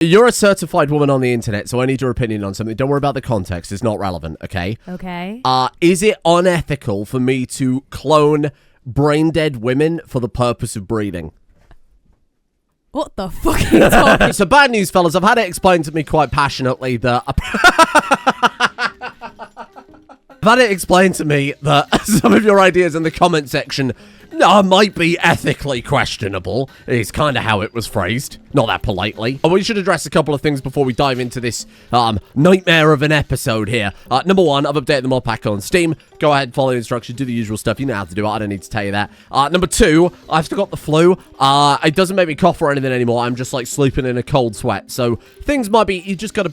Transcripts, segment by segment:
You're a certified woman on the internet, so I need your opinion on something. Don't worry about the context. It's not relevant, okay? Okay. Is it unethical for me to clone brain-dead women for the purpose of breeding? What the fuck are you talking? So bad news, fellas. I've had it explained to me quite passionately that... I've had it explained to me that some of your ideas in the comment section might be ethically questionable. It's kind of how it was phrased. Not that politely. We should address a couple of things before we dive into this nightmare of an episode here. Number one, I've updated the mod pack on Steam. Go ahead, follow the instructions, do the usual stuff. You know how to do it. I don't need to tell you that. Number two, I've still got the flu. It doesn't make me cough or anything anymore. I'm just like sleeping in a cold sweat. So things might be, you just gotta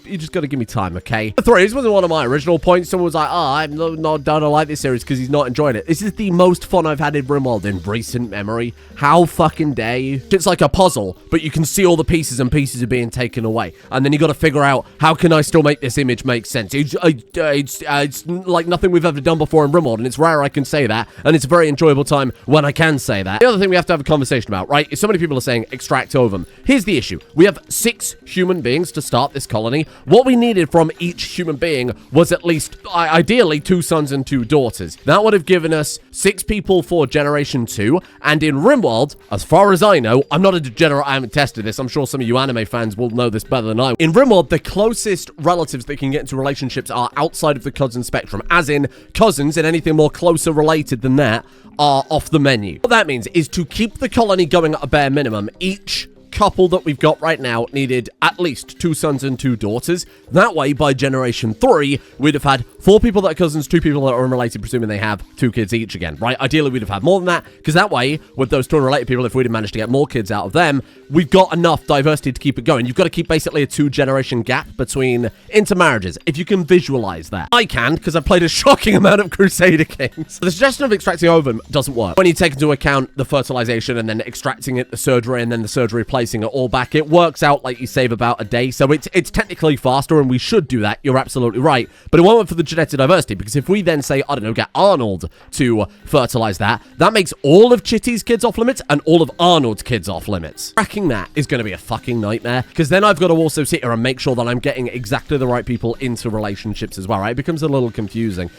give me time, okay? Three, this wasn't one of my original points. Someone was like, I don't like this series because he's not enjoying it. This is the most fun I've had in Rimworld in recent memory. How fucking dare you? It's like a puzzle, but you can see all the pieces and pieces are being taken away. And then you got to figure out, how can I still make this image make sense? It's like nothing we've ever done before in Rimworld, and it's rare I can say that, and it's a very enjoyable time when I can say that. The other thing we have to have a conversation about, right, is so many people are saying extract ovum. Here's the issue. We have 6 human beings to start this colony. What we needed from each human being was at least, ideally, 2 sons and 2 daughters. That would have given us 6 people for Generation 2, and in Rimworld, as far as I know, I'm not a degenerate, I haven't tested this, I'm sure some of you anime fans will know this better than I. In Rimworld, the closest relatives that can get into relationships are outside of the cousin spectrum, as in cousins and anything more closer related than that are off the menu. What that means is to keep the colony going at a bare minimum, each couple that we've got right now needed at least 2 sons and 2 daughters. That way, by Generation 3, we'd have had 4 people that are cousins, 2 people that are unrelated, presuming they have 2 kids each again, right? Ideally, we'd have had more than that, because that way, with those 2 unrelated people, if we'd have managed to get more kids out of them, we've got enough diversity to keep it going. You've got to keep basically a 2-generation gap between intermarriages, if you can visualize that. I can, because I've played a shocking amount of Crusader Kings. The suggestion of extracting ovum doesn't work. When you take into account the fertilization and then extracting it, the surgery, and then the surgery placing it all back, it works out like you save about a day, so it's technically faster, and we should do that. You're absolutely right, but it won't work for the genetic diversity, because if we then say, I don't know, get Arnold to fertilize that makes all of Chitty's kids off limits and all of Arnold's kids off limits. Cracking that is going to be a fucking nightmare, because then I've got to also sit here and make sure that I'm getting exactly the right people into relationships as well, right? It becomes a little confusing.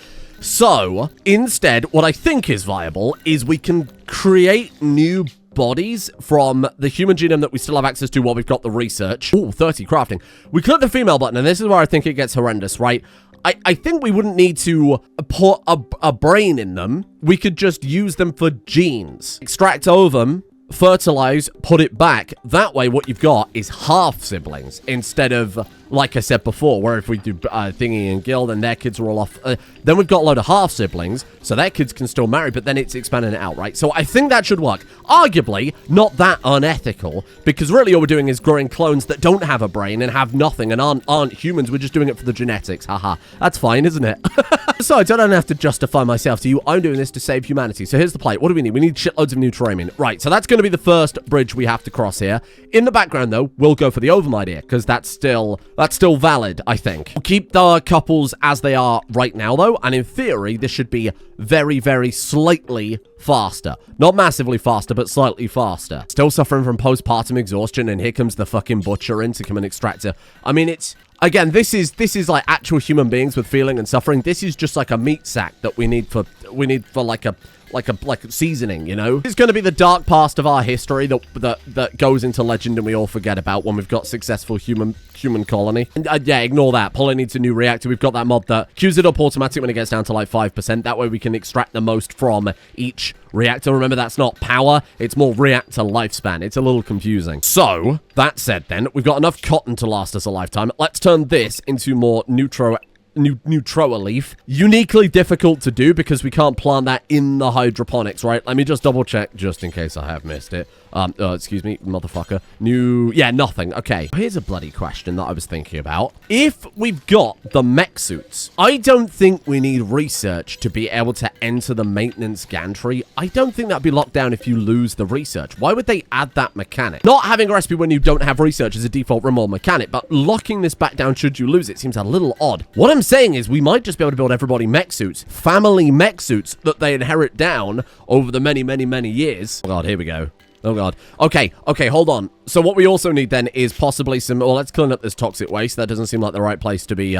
So, instead, what I think is viable is we can create new bodies from the human genome that we still have access to while we've got the research. Ooh, 30 crafting. We click the female button, and this is where I think it gets horrendous, right? I think we wouldn't need to put a brain in them. We could just use them for genes. Extract ovum, fertilize, put it back. That way, what you've got is half siblings instead of, like I said before, where if we do Thingy and Guild and their kids are all off, then we've got a load of half siblings, so their kids can still marry, but then it's expanding it out, right? So I think that should work. Arguably, not that unethical, because really all we're doing is growing clones that don't have a brain and have nothing and aren't humans. We're just doing it for the genetics. Haha. That's fine, isn't it? Besides, I don't have to justify myself to you. I'm doing this to save humanity. So here's the plate. What do we need? We need shitloads of new terrain. Right, so that's going to be the first bridge we have to cross here. In the background, though, we'll go for the ovum idea, because that's still valid, I think. We'll keep the couples as they are right now, though, and in theory, this should be very, very slightly faster. Not massively faster, but slightly faster. Still suffering from postpartum exhaustion, and here comes the fucking butcher in to come and extract her. I mean, it's... Again, this is like actual human beings with feeling and suffering. This is just like a meat sack that we need for like a seasoning, you know? It's going to be the dark past of our history that goes into legend and we all forget about when we've got successful human colony. And yeah, ignore that. Polly needs a new reactor. We've got that mod that queues it up automatic when it gets down to like 5%. That way we can extract the most from each reactor. Remember, that's not power. It's more reactor lifespan. It's a little confusing. So, that said then, we've got enough cotton to last us a lifetime. Let's turn this into more Neutroa leaf. Uniquely difficult to do because we can't plant that in the hydroponics, right? Let me just double check just in case I have missed it. Excuse me, motherfucker. Yeah, nothing. Okay. Here's a bloody question that I was thinking about. If we've got the mech suits, I don't think we need research to be able to enter the maintenance gantry. I don't think that'd be locked down if you lose the research. Why would they add that mechanic? Not having a recipe when you don't have research is a default Rimworld mechanic, but locking this back down should you lose it seems a little odd. What I'm saying is we might just be able to build everybody mech suits, family mech suits that they inherit down over the many, many, many years. Oh God, here we go. Oh, God. Okay, hold on. So what we also need then is possibly some... Well, let's clean up this toxic waste. That doesn't seem like the right place to be,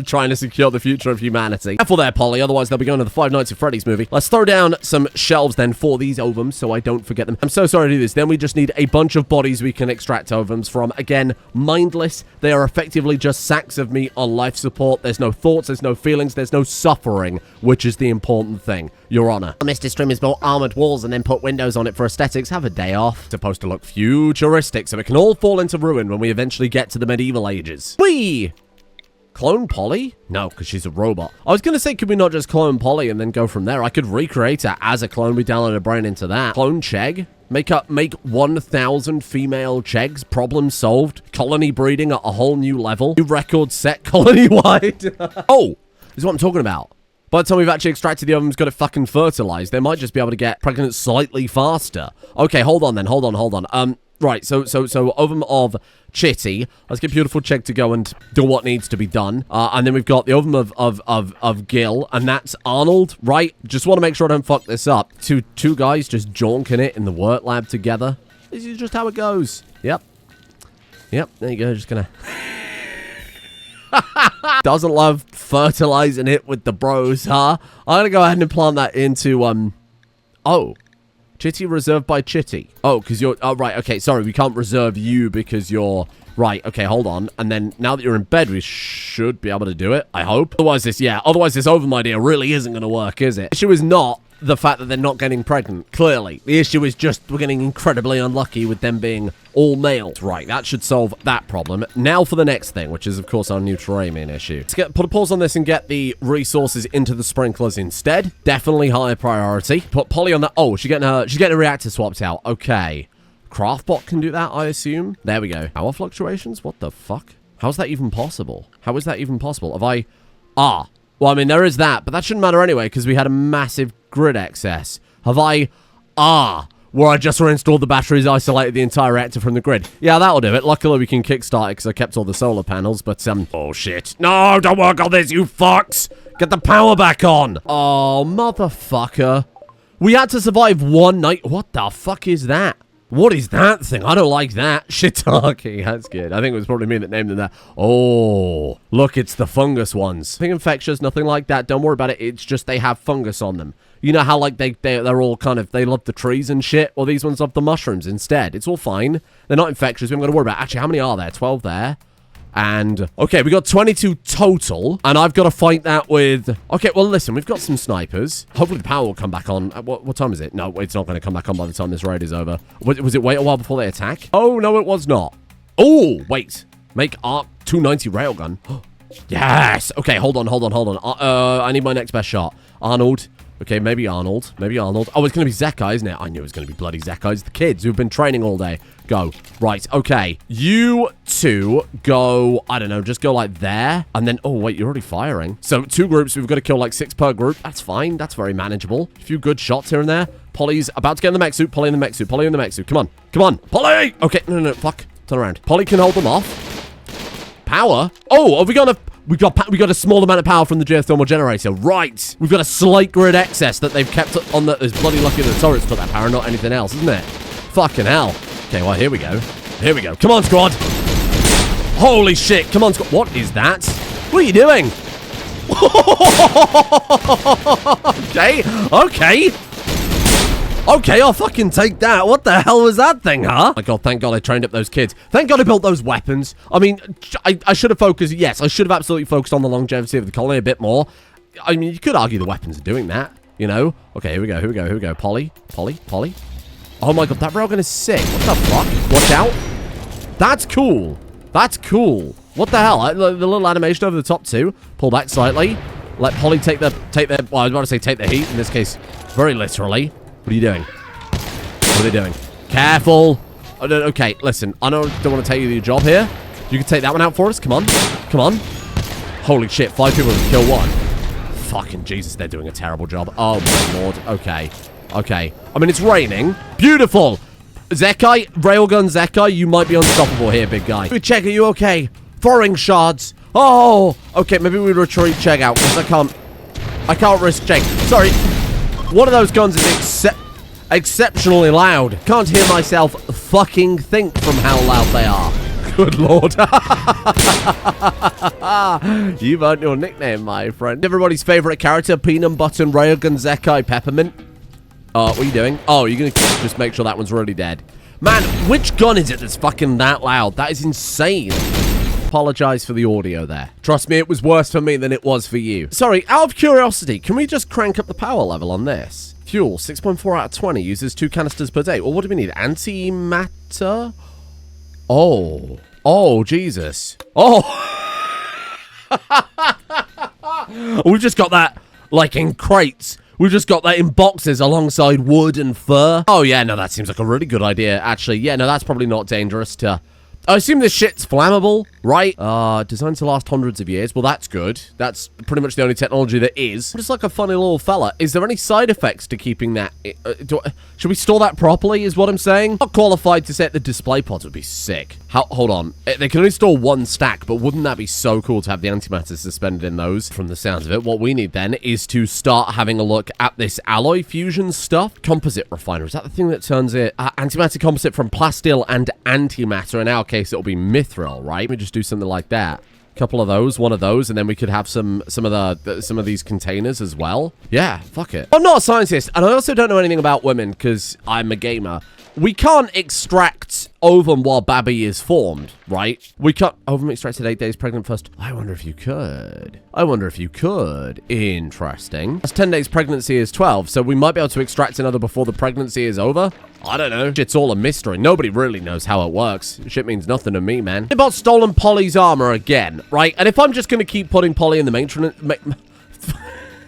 trying to secure the future of humanity. Careful there, Polly, otherwise they'll be going to the Five Nights at Freddy's movie. Let's throw down some shelves then for these ovums so I don't forget them. I'm so sorry to do this. Then we just need a bunch of bodies we can extract ovums from. Again, mindless. They are effectively just sacks of meat on life support. There's no thoughts, there's no feelings, there's no suffering, which is the important thing. Your Honor. Mr. Stream has built armored walls and then put windows on it for aesthetics. Have a day off. It's supposed to look futuristic, so it can all fall into ruin when we eventually get to the medieval ages. Whee! Clone Polly? No, because she's a robot. I was going to say, could we not just clone Polly and then go from there? I could recreate her as a clone. We download a brain into that. Clone Chegg. Make 1,000 female Chegs. Problem solved. Colony breeding at a whole new level. New record set colony-wide. Oh, this is what I'm talking about. By the time we've actually extracted the ovum's got it fucking fertilized, they might just be able to get pregnant slightly faster. Okay, hold on then. Hold on. Right, so ovum of Chitty. Let's get beautiful Chegg to go and do what needs to be done. And then we've got the ovum of Gil, and that's Arnold, right? Just want to make sure I don't fuck this up. Two guys just jonking it in the work lab together. This is just how it goes. Yep, there you go. Just gonna... Doesn't love fertilizing it with the bros, huh? I'm gonna go ahead and implant that into, Oh. Chitty reserved by Chitty. Oh, because you're... Oh, right. Okay, sorry. We can't reserve you because you're... Right. Okay, hold on. And then now that you're in bed, we should be able to do it. I hope. Otherwise, this ovum idea really isn't going to work, is it? The issue is not the fact that they're not getting pregnant. Clearly. The issue is just we're getting incredibly unlucky with them being all males. Right. That should solve that problem. Now for the next thing, which is, of course, our new terrain issue. Let's put a pause on this and get the resources into the sprinklers instead. Definitely higher priority. Put Polly on that. Oh, she's getting her reactor swapped out. Okay. Craftbot can do that, I assume. There we go. Power fluctuations? What the fuck? How's that even possible? How is that even possible? Have I... Ah. Well, I mean, there is that, but that shouldn't matter anyway, because we had a massive grid excess. Have I... Ah. Where I just reinstalled the batteries, isolated the entire reactor from the grid. Yeah, that'll do it. Luckily, we can kickstart it, because I kept all the solar panels, but, Oh, shit. No, don't work on this, you fucks! Get the power back on! Oh, motherfucker. We had to survive one night. What the fuck is that? What is that thing? I don't like that. Shiitake. That's good. I think it was probably me that named them that. Oh, look, it's the fungus ones. Nothing infectious, nothing like that. Don't worry about it. It's just they have fungus on them. You know how, like, they're all kind of... They love the trees and shit? Well, these ones love the mushrooms instead. It's all fine. They're not infectious. We haven't got to worry about it. Actually, how many are there? 12 there. And, okay, we got 22 total, and I've got to fight that with... Okay, well, listen, we've got some snipers. Hopefully the power will come back on. What time is it? No, it's not going to come back on by the time this raid is over. Was it wait a while before they attack? Oh, no, it was not. Oh, wait. Make ARC 290 railgun. Yes. Okay, hold on. I need my next best shot. Arnold. Okay, maybe Arnold. Oh, it's going to be Zekai, isn't it? I knew it was going to be bloody Zekai. It's the kids who've been training all day. Go. Right, okay. You two go, I don't know, just go like there. And then, oh, wait, you're already firing. So, 2 groups. We've got to kill like 6 per group. That's fine. That's very manageable. A few good shots here and there. Polly's about to get in the mech suit. Polly in the mech suit. Come on. Polly! Okay, no, fuck. Turn around. Polly can hold them off. Power? Oh, have we got we got a small amount of power from the geothermal generator. Right. We've got a slight grid excess that they've kept on the... It's bloody lucky the turrets took that power, not anything else, isn't it? Fucking hell. Okay, well, here we go. Come on, squad. Holy shit. Come on, squad. What is that? What are you doing? Okay, I'll fucking take that. What the hell was that thing, huh? Oh my god, thank god I trained up those kids. Thank god I built those weapons. I mean, I should have focused. Yes, I should have absolutely focused on the longevity of the colony a bit more. I mean, you could argue the weapons are doing that, you know? Okay, here we go. Polly. Oh my god, that railgun is sick. What the fuck? Watch out. That's cool. What the hell? The little animation over the top too. Pull back slightly. Let Polly take the, well, I was about to say take the heat. In this case, very literally. What are you doing? What are they doing? Careful. Oh, no, okay, listen. I don't want to tell you your job here. You can take that one out for us. Come on. Holy shit, 5 people to kill 1. Fucking Jesus, they're doing a terrible job. Oh my lord. Okay. I mean, it's raining. Beautiful. Zekai, railgun Zekai, you might be unstoppable here, big guy. Check, are you okay? Throwing shards. Oh, okay, maybe we retreat Chegg out, because I can't risk Chegg. Sorry. One of those guns is exceptionally loud. Can't hear myself fucking think from how loud they are. Good lord. You've earned your nickname, my friend. Everybody's favorite character, Peanut Butter Railgun Zekai Peppermint. What are you doing? Oh, you're gonna just make sure that one's really dead. Man, which gun is it that's fucking that loud? That is insane. Apologize for the audio there. Trust me, it was worse for me than it was for you. Sorry, out of curiosity, can we just crank up the power level on this? Fuel, 6.4 out of 20, uses 2 canisters per day. Well, what do we need? Antimatter? Oh. Oh, Jesus. Oh. We've just got that, like, in crates. We've just got that in boxes alongside wood and fur. Oh, yeah, no, that seems like a really good idea, actually. Yeah, no, that's probably not dangerous to... I assume this shit's flammable, right? Designed to last hundreds of years. Well, that's good. That's pretty much the only technology that is. Just like a funny little fella. Is there any side effects to keeping that? Should we store that properly, is what I'm saying? Not qualified to set the display pods would be sick. Hold on. They can only store 1 stack, but wouldn't that be so cool to have the antimatter suspended in those? From the sounds of it, what we need then is to start having a look at this alloy fusion stuff. Composite refiner. Is that the thing that turns it? Antimatter composite from plasteel and antimatter. In our case, it'll be mithril, right? We just do something like that. Couple of those, one of those, and then we could have some of these containers as well. Yeah, fuck it. I'm not a scientist, and I also don't know anything about women because I'm a gamer. We can't extract ovum while baby is formed, right? We can't... Ovum extracted 8 days pregnant first. I wonder if you could. I wonder if you could. Interesting. That's 10 days pregnancy is 12, so we might be able to extract another before the pregnancy is over. I don't know. It's all a mystery. Nobody really knows how it works. Shit means nothing to me, man. About stolen Polly's armor again, right? And if I'm just going to keep putting Polly in the maintenance...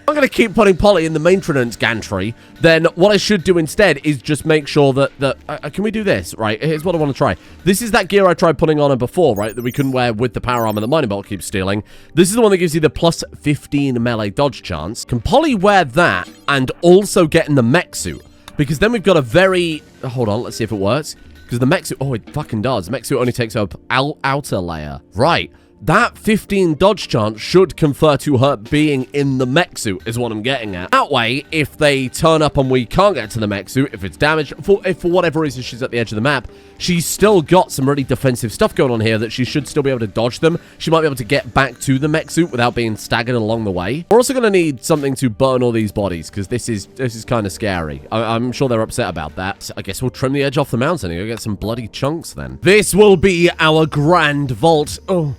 I'm going to keep putting Polly in the maintenance gantry, then what I should do instead is just make sure that... can we do this? Right, here's what I want to try. This is that gear I tried putting on her before, right, that we couldn't wear with the power armor that Mining Bolt keeps stealing. This is the one that gives you the plus 15 melee dodge chance. Can Polly wear that and also get in the mech suit? Because then we've got a very... Hold on, let's see if it works. Because the mech suit... Oh, it fucking does. The mech suit only takes up outer layer. Right. That 15 dodge chance should confer to her being in the mech suit, is what I'm getting at. That way, if they turn up and we can't get to the mech suit, if it's damaged, if for whatever reason she's at the edge of the map, she's still got some really defensive stuff going on here that she should still be able to dodge them. She might be able to get back to the mech suit without being staggered along the way. We're also going to need something to burn all these bodies, because this is kind of scary. I'm sure they're upset about that. So I guess we'll trim the edge off the mountain and go get some bloody chunks then. This will be our grand vault. Oh.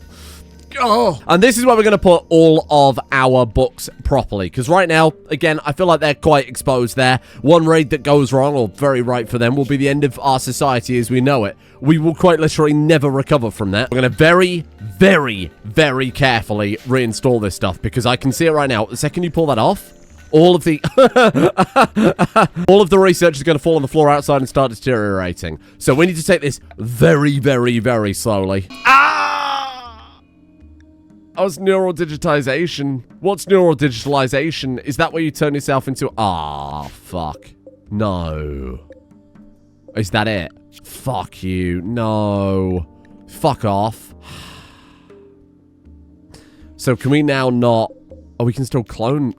And this is where we're going to put all of our books properly. Because right now, again, I feel like they're quite exposed there. One raid that goes wrong, or very right for them, will be the end of our society as we know it. We will quite literally never recover from that. We're going to very, very, very carefully reinstall this stuff. Because I can see it right now. The second you pull that off, all of the all of the research is going to fall on the floor outside and start deteriorating. So we need to take this very, very, very slowly. How's neural digitization? What's neural digitalization? Is that where you turn yourself into... fuck. No. Is that it? Fuck you. No. Fuck off. So can we now not... Oh, we can still clone...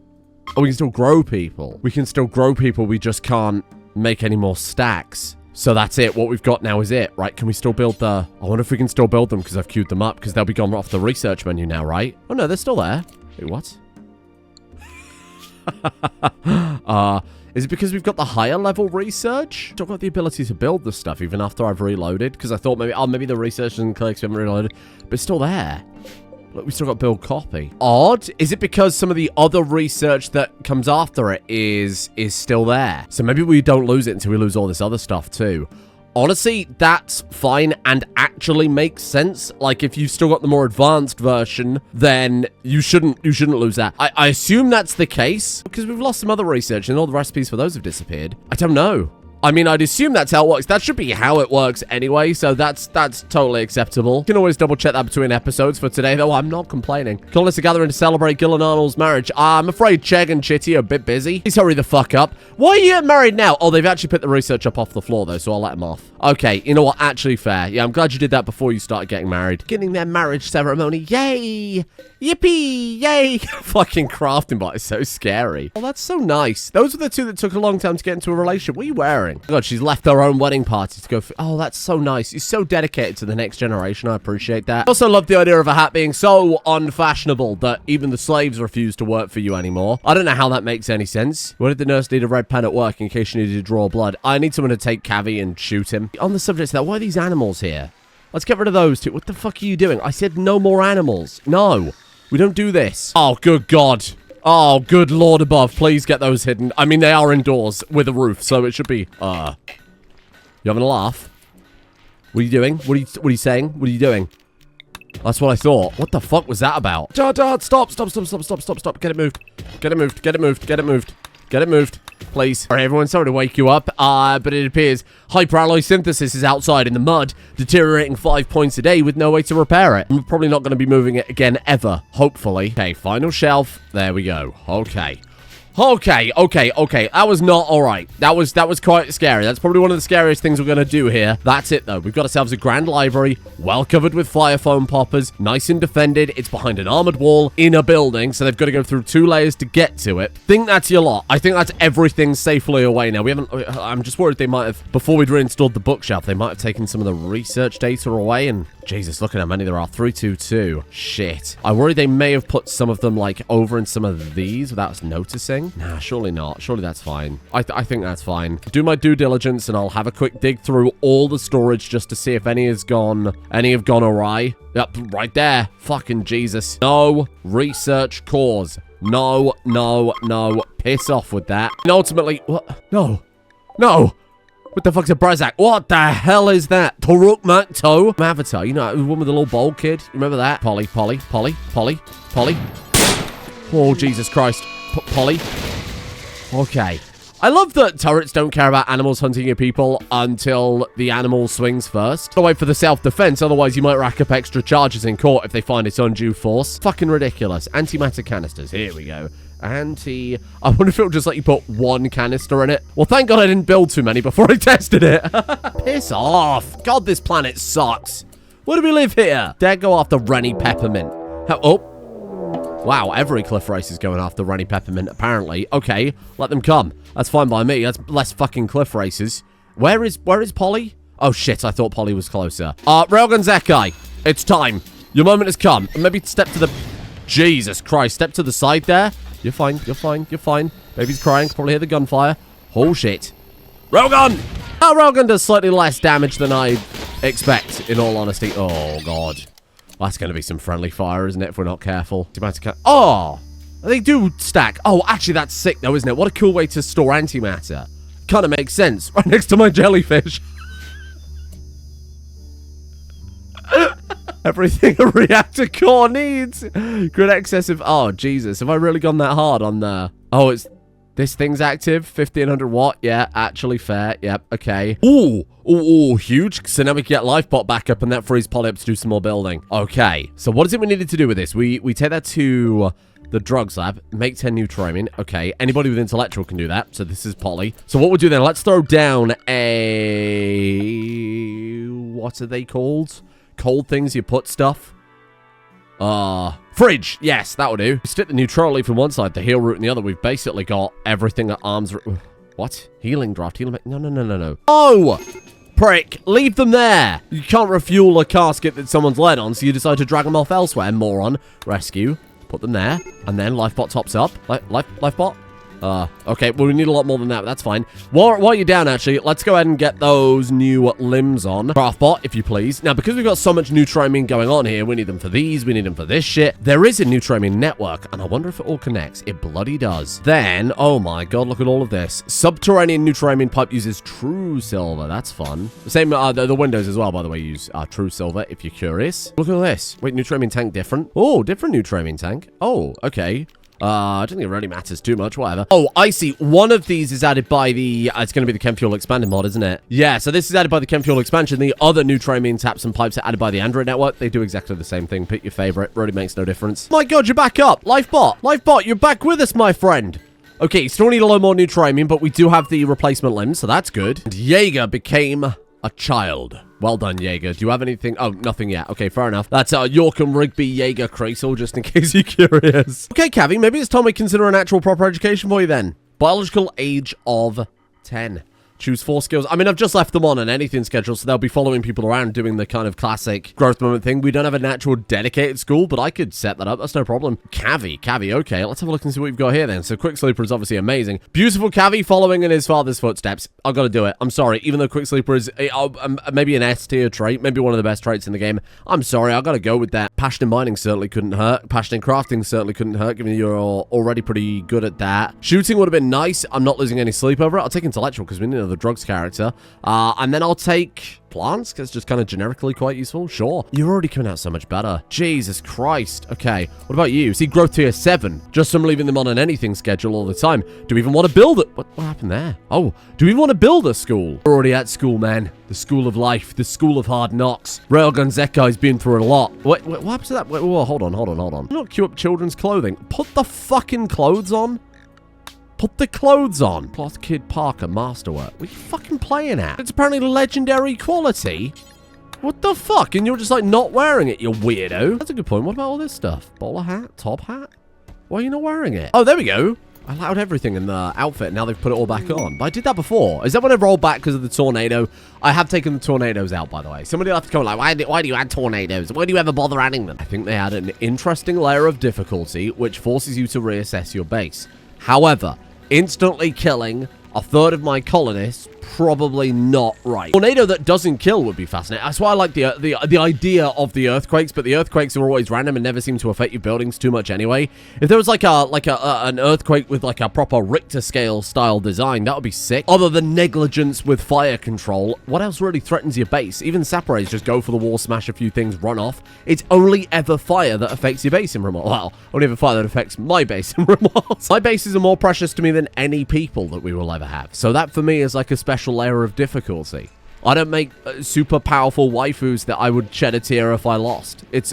Oh, we can still grow people. We can still grow people, we just can't make any more stacks. So that's it. What we've got now is it, right? Can we still build the... I wonder if we can still build them because I've queued them up because they'll be gone off the research menu now, right? Oh, no, they're still there. Wait, what? Is it because we've got the higher level research? I've got the ability to build the stuff even after I've reloaded because I thought maybe the research and clicks haven't reloaded, but it's still there. Look, we still got build copy. Odd. Is it because some of the other research that comes after it is still there? So maybe we don't lose it until we lose all this other stuff too. Honestly, that's fine and actually makes sense. Like, if you've still got the more advanced version, then you shouldn't lose that. I assume that's the case because we've lost some other research and all the recipes for those have disappeared. I don't know. I mean, I'd assume that's how it works. That should be how it works anyway, so that's totally acceptable. You can always double check that between episodes. For today, though, I'm not complaining. Colonists are gathering to celebrate Gil and Arnold's marriage. I'm afraid Chegg and Chitty are a bit busy. Please hurry the fuck up. Why are you getting married now? Oh, they've actually picked the research up off the floor, though, so I'll let them off. Okay, you know what? Actually fair. Yeah, I'm glad you did that before you started getting married. Getting their marriage ceremony. Yay! Yippee! Yay! Fucking crafting bot is so scary. Oh, that's so nice. Those were the two that took a long time to get into a relationship. What are you wearing? Oh God, she's left her own wedding party to go for. Oh, that's so nice. You're so dedicated to the next generation. I appreciate that. I also love the idea of a hat being so unfashionable that even the slaves refuse to work for you anymore. I don't know how that makes any sense. Why did the nurse need a red pen at work in case she needed to draw blood? I need someone to take Cavi and shoot him. On the subject of that, why are these animals here? Let's get rid of those two. What the fuck are you doing? I said no more animals. No, we don't do this. Oh, good God. Oh, good Lord above. Please get those hidden. I mean, they are indoors with a roof, so it should be, You having a laugh? What are you doing? What are you saying? What are you doing? That's what I thought. What the fuck was that about? Stop. Stop. Get it moved. Get it moved. Get it moved. Get it moved. Get it moved. Please. All right, everyone, sorry to wake you up, but it appears hyperalloy synthesis is outside in the mud, deteriorating 5 points a day with no way to repair it. I'm probably not going to be moving it again ever, hopefully. Okay, final shelf. There we go. Okay. That was not all right. That was quite scary. That's probably one of the scariest things we're going to do here. That's it, though. We've got ourselves a grand library, well covered with fire foam poppers, nice and defended. It's behind an armored wall in a building, so they've got to go through 2 layers to get to it. Think that's your lot. I think that's everything safely away now. I'm just worried they might have, before we'd reinstalled the bookshelf, they might have taken some of the research data away, and Jesus, look at how many there are. 322. Shit. I worry they may have put some of them, like, over in some of these without us noticing. Nah, surely not. Surely that's fine. I think that's fine. Do my due diligence, and I'll have a quick dig through all the storage just to see if any have gone awry. Yep, right there. Fucking Jesus. No research cores. No. Piss off with that. And ultimately, what? No. What the fuck's a Brazak? What the hell is that? Toruk Makto? Avatar, you know, the one with the little bald kid. Remember that? Polly. Oh, Jesus Christ. Polly. Okay. I love that turrets don't care about animals hunting your people until the animal swings first. Don't wait for the self-defense, otherwise you might rack up extra charges in court if they find it's undue force. Fucking ridiculous. Antimatter canisters. Here we go. I wonder if it'll just let you put 1 canister in it. Well, thank God I didn't build too many before I tested it. Piss off. God, this planet sucks. Where do we live here? Dare go after Rennie Peppermint. Oh. Wow, every cliff race is going after Rennie Peppermint, apparently. Okay, let them come. That's fine by me. That's less fucking cliff races. Where is Polly? Oh, shit, I thought Polly was closer. Railgun Zekai, it's time. Your moment has come. Maybe step to the... Jesus Christ, step to the side there. You're fine. Baby's crying. Probably hear the gunfire. Oh, shit. Railgun! Railgun does slightly less damage than I expect, in all honesty. Oh, God. That's going to be some friendly fire, isn't it, if we're not careful? Oh! They do stack. Oh, actually, that's sick, though, isn't it? What a cool way to store antimatter. Kind of makes sense. Right next to my jellyfish. Everything a reactor core needs. Grid excessive. Oh, Jesus. Have I really gone that hard on the... Oh, it's... This thing's active. 1500 watt. Yeah, actually fair. Yep, okay. Ooh, huge. So now we can get Lifebot back up and that frees Polly up to do some more building. Okay, so what is it we needed to do with this? We take that to the drugs lab. Make 10 new Tromin. Okay, anybody with intellectual can do that. So this is Polly. So what we'll do then, let's throw down a... What are they called? Cold things you put stuff. Fridge. Yes, that will do. Stick the neutral leaf from one side, the heal root in the other. We've basically got everything at arm's... What? Healing draft. No. Oh! Prick. Leave them there. You can't refuel a casket that someone's led on, so you decide to drag them off elsewhere, moron. Rescue. Put them there. And then Lifebot tops up. Lifebot? Okay, well, we need a lot more than that, but that's fine. While you're down, actually, let's go ahead and get those new limbs on. Craftbot, if you please. Now, because we've got so much neutrimine going on here, we need them for these, we need them for this shit. There is a neutrimine network, and I wonder if it all connects. It bloody does. Then, oh my god, look at all of this. Subterranean neutrimine pipe uses true silver. That's fun. The same, the windows as well, by the way, use true silver, if you're curious. Look at this. Wait, neutrimine tank different? Oh, different neutrimine tank. Oh, okay. I don't think it really matters too much, whatever. Oh, I see. One of these is added by the... it's going to be the Chem Fuel Expanded mod, isn't it? Yeah, so this is added by the Chem Fuel Expansion. The other new Tramian taps and pipes are added by the Android network. They do exactly the same thing. Pick your favorite. Really makes no difference. My God, you're back up. Lifebot. Lifebot, you're back with us, my friend. Okay, still need a lot more new Tramian, but we do have the replacement limbs, so that's good. And Jaeger became a child. Well done, Jaeger. Do you have anything? Oh, nothing yet. Okay, fair enough. That's York and Rigby Jaeger Creasel, just in case you're curious. Okay, Cavi, maybe it's time we consider an actual proper education for you then. Biological age of 10. Choose 4 skills. I mean, I've just left them on an anything schedule, so they'll be following people around doing the kind of classic growth moment thing. We don't have an actual dedicated school, but I could set that up. That's no problem. Cavi. Okay, let's have a look and see what we've got here then. So Quick Sleeper is obviously amazing. Beautiful Cavi following in his father's footsteps. I've got to do it. I'm sorry. Even though Quick Sleeper is maybe an S tier trait, maybe one of the best traits in the game, I'm sorry. I've got to go with that. Passion in mining certainly couldn't hurt. Passion in crafting certainly couldn't hurt, given you're already pretty good at that. Shooting would have been nice. I'm not losing any sleep over it. I'll take intellectual because we need another drugs character. And then I'll take plants, because it's just kind of generically quite useful. Sure. You're already coming out so much better. Jesus Christ. Okay. What about you? See, growth tier 7. Just from leaving them on an anything schedule all the time. Do we even want to build it? What happened there? Oh, do we want to build a school? We're already at school, man. The school of life. The school of hard knocks. Railgun Zekai's been through a lot. What happened to that? Wait, whoa, hold on. Not queue up children's clothing. Put the fucking clothes on. Put the clothes on. Cloth Kid Parker Masterwork. What are you fucking playing at? It's apparently legendary quality. What the fuck? And you're just like not wearing it, you weirdo. That's a good point. What about all this stuff? Bowler hat? Top hat? Why are you not wearing it? Oh, there we go. I allowed everything in the outfit. Now they've put it all back on. But I did that before. Is that when I rolled back because of the tornado? I have taken the tornadoes out, by the way. Somebody will have to come like, why do you add tornadoes? Why do you ever bother adding them? I think they add an interesting layer of difficulty, which forces you to reassess your base. However, instantly killing a third of my colonists, probably not right. Tornado that doesn't kill would be fascinating. That's why I like the idea of the earthquakes, but the earthquakes are always random and never seem to affect your buildings too much anyway. If there was like an earthquake with like a proper Richter scale style design, that would be sick. Other than negligence with fire control, what else really threatens your base? Even Saprays just go for the wall, smash a few things, run off. It's only ever fire that affects your base in Rimworld. Well, only ever fire that affects my base in Rimworld. My bases are more precious to me than any people that we will ever have. So that for me is like a special layer of difficulty. I don't make super powerful waifus that I would shed a tear if I lost. It's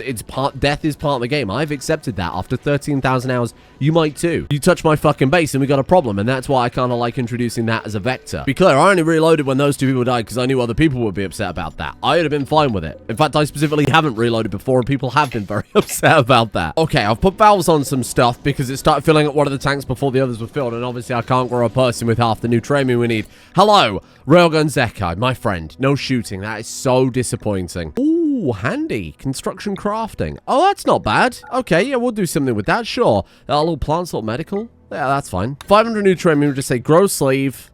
death is part of the game. I've accepted that. After 13,000 hours, you might too. You touch my fucking base and we got a problem, and that's why I kind of like introducing that as a vector. Be clear, I only reloaded when those 2 people died because I knew other people would be upset about that. I would have been fine with it. In fact, I specifically haven't reloaded before, and people have been very upset about that. Okay, I've put valves on some stuff because it started filling up one of the tanks before the others were filled, and obviously I can't grow a person with half the new training we need. Hello, Railgun Zekai, my friend. No shooting. That is so disappointing. Ooh, handy. Construction crafting. Oh, that's not bad. Okay, yeah, we'll do something with that. Sure. Little plants, little medical. Yeah, that's fine. 500 new training. We just say grow sleeve,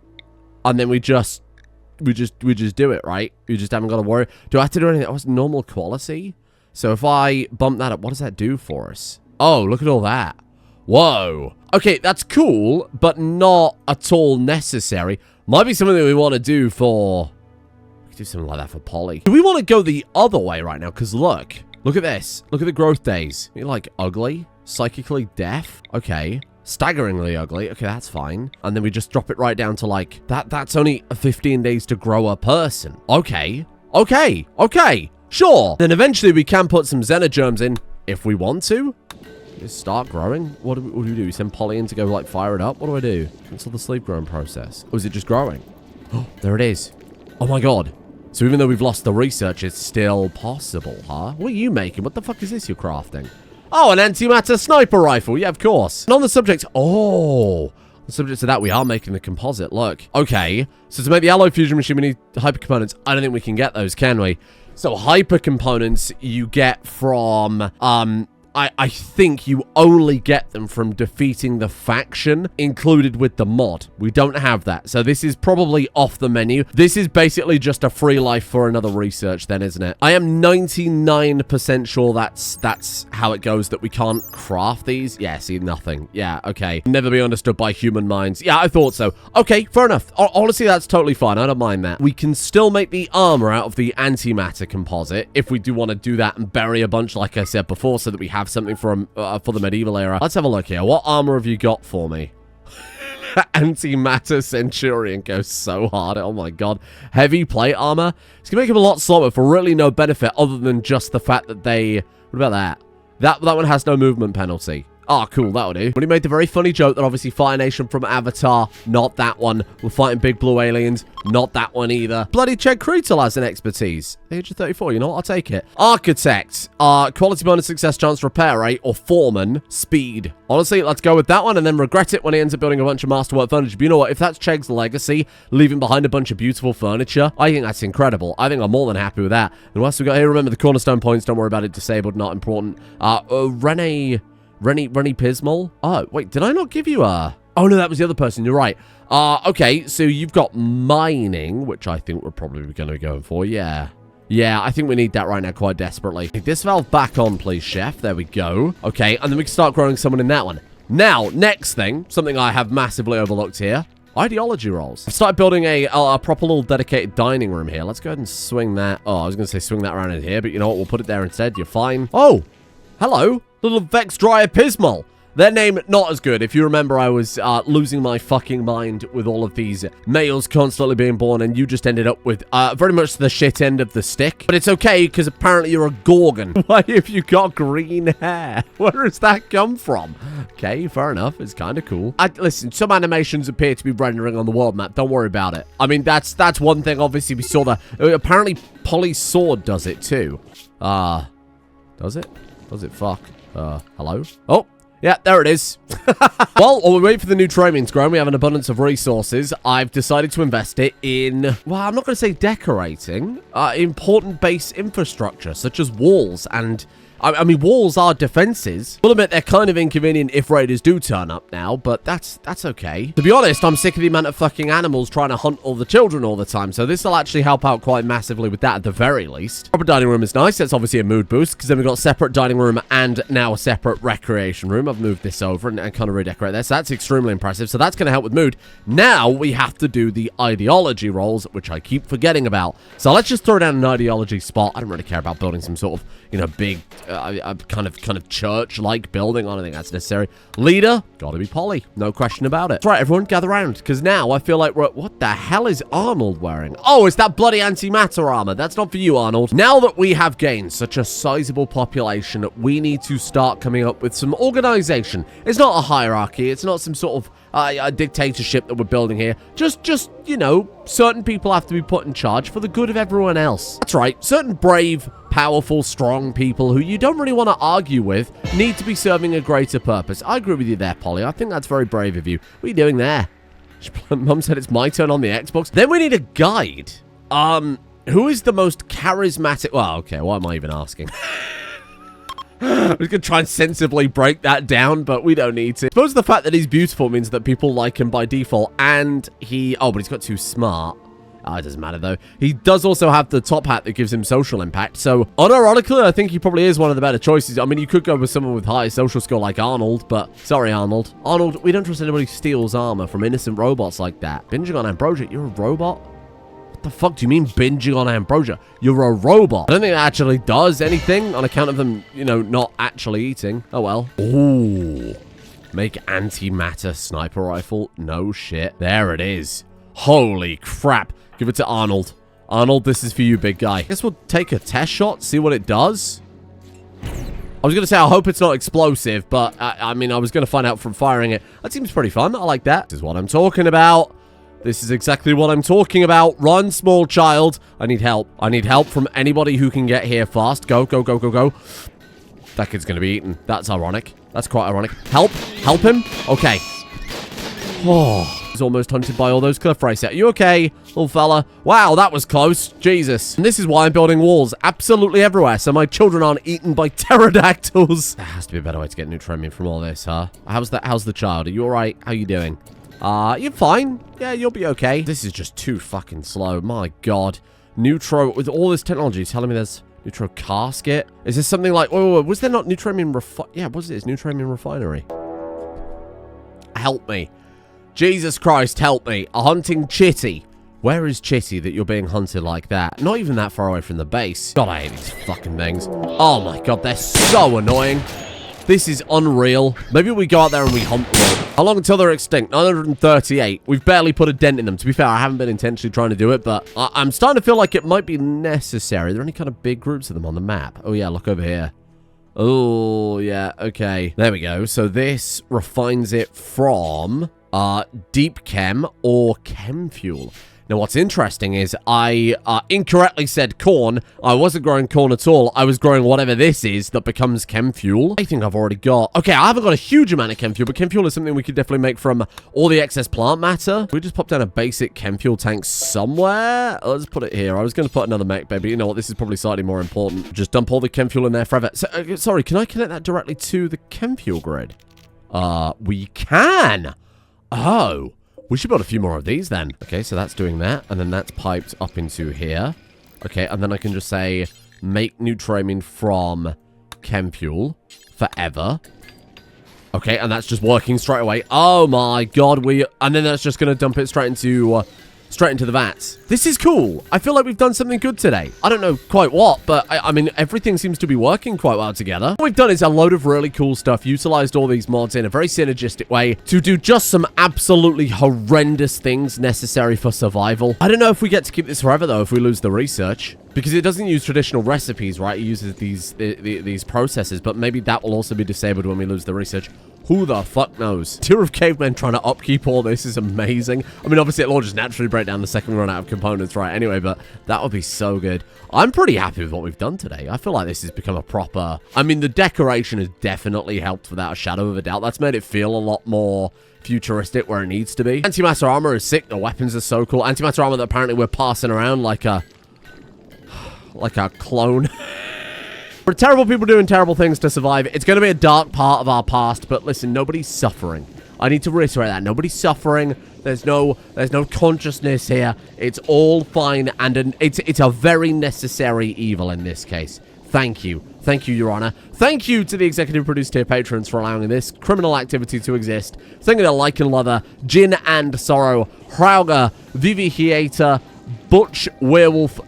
and then we just do it, right? We just haven't got to worry. Do I have to do anything? Oh, it's normal quality. So if I bump that up, what does that do for us? Oh, look at all that. Whoa. Okay, that's cool, but not at all necessary. Might be something that we want to do for... We could do something like that for Polly. Do we want to go the other way right now? Because look at this. Look at the growth days. You're like ugly, psychically deaf. Okay. Staggeringly ugly. Okay, that's fine. And then we just drop it right down to like, that's only 15 days to grow a person. Okay. Sure. Then eventually we can put some xenogerms in if we want to. Just start growing. What do we do? We send Polly in to go like fire it up. What do I do? Cancel the sleep growing process. Or is it just growing? Oh, there it is. Oh my God. So even though we've lost the research, it's still possible, huh? What are you making? What the fuck is this you're crafting? Oh, an antimatter sniper rifle. Yeah, of course. And on the subject, the subject of that, we are making the composite. Look. Okay. So to make the alloy fusion machine, we need hyper components. I don't think we can get those, can we? So hyper components you get from, I think you only get them from defeating the faction included with the mod. We don't have that. So this is probably off the menu. This is basically just a free life for another research then, isn't it? I am 99% sure that's how it goes, that we can't craft these. Yeah, see, nothing. Yeah, okay. Never be understood by human minds. Yeah, I thought so. Okay, fair enough. Honestly, that's totally fine. I don't mind that. We can still make the armor out of the antimatter composite if we do want to do that and bury a bunch, like I said before, so that we have have something for the medieval era. Let's have a look here. What armor have you got for me? Antimatter Centurion goes so hard. Oh my god. Heavy plate armor. It's gonna make him a lot slower for really no benefit other than just the fact that they... What about that? That one has no movement penalty. Oh, cool, that'll do. When he made the very funny joke that obviously Fire Nation from Avatar, not that one. We're fighting big blue aliens, not that one either. Bloody Ched Krutel has an expertise. The age of 34, you know what? I'll take it. Architect, quality bonus, success chance, repair rate, or foreman, speed. Honestly, let's go with that one and then regret it when he ends up building a bunch of masterwork furniture. But you know what? If that's Cheg's legacy, leaving behind a bunch of beautiful furniture, I think that's incredible. I think I'm more than happy with that. And what else we got here? Remember the cornerstone points. Don't worry about it. Disabled, not important. Rennie Pismal? Oh, wait, did I not give you a... Oh, no, that was the other person. You're right. Okay, so you've got mining, which I think we're probably going to be going for. Yeah. Yeah, I think we need that right now quite desperately. Take this valve back on, please, chef. There we go. Okay, and then we can start growing someone in that one. Now, next thing, something I have massively overlooked here. Ideology rolls. I've started building a proper little dedicated dining room here. Let's go ahead and swing that. Oh, I was going to say swing that around in here, but you know what? We'll put it there instead. You're fine. Oh, hello. Little Vex Dryer Pismal. Their name, not as good. If you remember, I was losing my fucking mind with all of these males constantly being born, and you just ended up with very much the shit end of the stick. But it's okay, because apparently you're a Gorgon. Why have you got green hair? Where does that come from? Okay, fair enough. It's kind of cool. Listen, some animations appear to be rendering on the world map. Don't worry about it. I mean, that's one thing. Obviously, we saw that. Apparently, Polly's sword does it, too. Does it? Does it? Fuck. Hello? Oh, yeah, there it is. Well, while we wait for the new Neutronians grown, we have an abundance of resources. I've decided to invest it in, well, I'm not going to say decorating, important base infrastructure, such as walls and... I mean, walls are defenses. We'll admit they're kind of inconvenient if raiders do turn up now, but that's okay. To be honest, I'm sick of the amount of fucking animals trying to hunt all the children all the time, so this will actually help out quite massively with that at the very least. Proper dining room is nice. That's obviously a mood boost, because then we've got a separate dining room and now a separate recreation room. I've moved this over and kind of redecorate this. So that's extremely impressive, so that's going to help with mood. Now we have to do the ideology rolls, which I keep forgetting about. So let's just throw down an ideology spot. I don't really care about building some sort of, you know, big... kind of church-like building. I don't think that's necessary. Leader, gotta be Polly. No question about it. That's right, everyone, gather around, because now I feel like we're... What the hell is Arnold wearing? Oh, it's that bloody antimatter armor. That's not for you, Arnold. Now that we have gained such a sizable population, we need to start coming up with some organization. It's not a hierarchy. It's not some sort of a dictatorship that we're building here. Just, you know, certain people have to be put in charge for the good of everyone else. That's right. Certain brave, powerful, strong people who you don't really want to argue with need to be serving a greater purpose. I agree with you there, Polly. I think that's very brave of you. What are you doing there? Mum said it's my turn on the Xbox. Then we need a guide. Who is the most charismatic? Well, okay, why am I even asking? I was going to try and sensibly break that down, but we don't need to. I suppose the fact that he's beautiful means that people like him by default, and he... Oh, but he's got too smart. Oh, it doesn't matter, though. He does also have the top hat that gives him social impact, so unironically, I think he probably is one of the better choices. I mean, you could go with someone with high social score like Arnold, but... Sorry, Arnold. Arnold, we don't trust anybody who steals armor from innocent robots like that. Binging on ambrosia, you're a robot? What the fuck do you mean binging on ambrosia? You're a robot. I don't think it actually does anything on account of them, you know, not actually eating. Oh, well. Ooh. Make antimatter sniper rifle. No shit. There it is. Holy crap. Give it to Arnold. Arnold, this is for you, big guy. Guess we'll take a test shot, see what it does. I was going to say, I hope it's not explosive, but, I mean, I was going to find out from firing it. That seems pretty fun. I like that. This is what I'm talking about. This is exactly what I'm talking about. Run, small child. I need help. I need help from anybody who can get here fast. Go, go, go, go, go. That kid's going to be eaten. That's ironic. That's quite ironic. Help. Help him. Okay. Oh. He's almost hunted by all those cliff racer. Are you okay, little fella? Wow, that was close. Jesus. And this is why I'm building walls absolutely everywhere, so my children aren't eaten by pterodactyls. There has to be a better way to get neutronium from all this, huh? How's the child? Are you all right? How you doing? You're fine. Yeah, you'll be okay. This is just too fucking slow. My God. Neutro, with all this technology, telling me there's neutro casket. Is this something like, oh, was there not neutronium yeah, what's it? It's neutronium refinery. Help me. Jesus Christ, help me. A hunting chitty. Where is Chitty that you're being hunted like that? Not even that far away from the base. God, I hate these fucking things. Oh my God, they're so annoying. This is unreal. Maybe we go out there and we hunt them all. How long until they're extinct? 938. We've barely put a dent in them. To be fair, I haven't been intentionally trying to do it, but I'm starting to feel like it might be necessary. Are there any kind of big groups of them on the map? Oh, yeah, look over here. Oh, yeah, okay. There we go. So this refines it from deep chem or chem fuel. Now, what's interesting is I incorrectly said corn. I wasn't growing corn at all. I was growing whatever this is that becomes chem fuel. I think I've already got... Okay, I haven't got a huge amount of chem fuel, but chem fuel is something we could definitely make from all the excess plant matter. We just pop down a basic chem fuel tank somewhere. Let's put it here. I was going to put another mech, baby. You know what? This is probably slightly more important. Just dump all the chem fuel in there forever. So, sorry, can I connect that directly to the chem fuel grid? We can. Oh. We should build a few more of these then. Okay, so that's doing that. And then that's piped up into here. Okay, and then I can just say, make Nutramine from chem fuel forever. Okay, and that's just working straight away. Oh my god, and then that's just going to dump it straight into the vats. This is cool. I feel like we've done something good today. I don't know quite what, but I mean, everything seems to be working quite well together. What we've done is a load of really cool stuff, utilized all these mods in a very synergistic way to do just some absolutely horrendous things necessary for survival. I don't know if we get to keep this forever, though, if we lose the research. Because it doesn't use traditional recipes, right? It uses these processes, but maybe that will also be disabled when we lose the research. Who the fuck knows? Tier of cavemen trying to upkeep all this is amazing. I mean, obviously, it'll all just naturally break down the second we run out of components, right? Anyway, but that would be so good. I'm pretty happy with what we've done today. I feel like this has become a proper... I mean, the decoration has definitely helped without a shadow of a doubt. That's made it feel a lot more futuristic where it needs to be. Antimatter armor is sick. The weapons are so cool. Antimatter armor that apparently we're passing around like a clone. We're terrible people doing terrible things to survive. It's going to be a dark part of our past, but listen, nobody's suffering. I need to reiterate that. Nobody's suffering. There's no consciousness here. It's all fine, and it's a very necessary evil in this case. Thank you. Thank you, Your Honor. Thank you to the executive producer tier patrons for allowing this criminal activity to exist. Thank you to Like and Lover, Jin and Sorrow, Hrauger, Vivihiator, Butch Werewolf,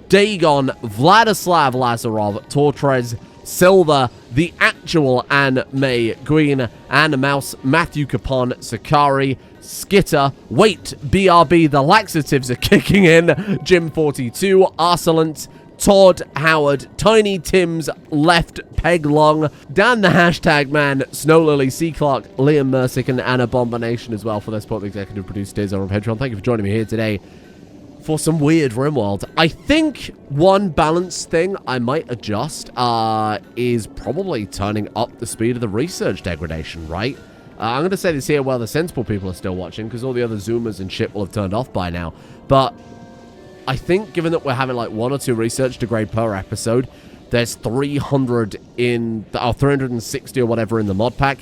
Dagon, Vladislav Lazarov, Tortres, Silver, The Actual Anne May Green, Anna Mouse, Matthew Capon, Sakari, Skitter, Wait, BRB, the laxatives are kicking in, Jim42, Arsalant, Todd Howard, Tiny Tim's Left Peg Long, Dan the Hashtag Man, Snow Lily, C. Clark, Liam Mersick, and Anna Bombination as well for their support. The executive producer days on Patreon. Thank you for joining me here today for some weird Rimworld. I think one balance thing I might adjust is probably turning up the speed of the research degradation, right? I'm going to say this here while the sensible people are still watching, because all the other Zoomers and shit will have turned off by now. But I think given that we're having like 1 or 2 research degrade per episode, there's 300 in, or 360 or whatever in the mod pack.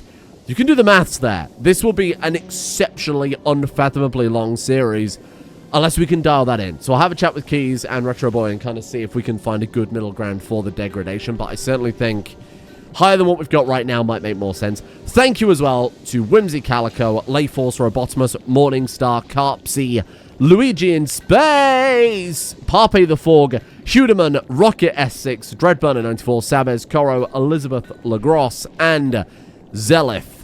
You can do the maths there. This will be an exceptionally unfathomably long series, unless we can dial that in. So I'll have a chat with Keys and Retro Boy and kind of see if we can find a good middle ground for the degradation. But I certainly think higher than what we've got right now might make more sense. Thank you as well to Whimsy Calico, Layforce Robotimus, Morningstar, Carpsy, Luigi in Space, Pape the Forg, Hudeman, Rocket S6, Dreadburner 94, Sabez, Coro, Elizabeth Lagros, and Zelif.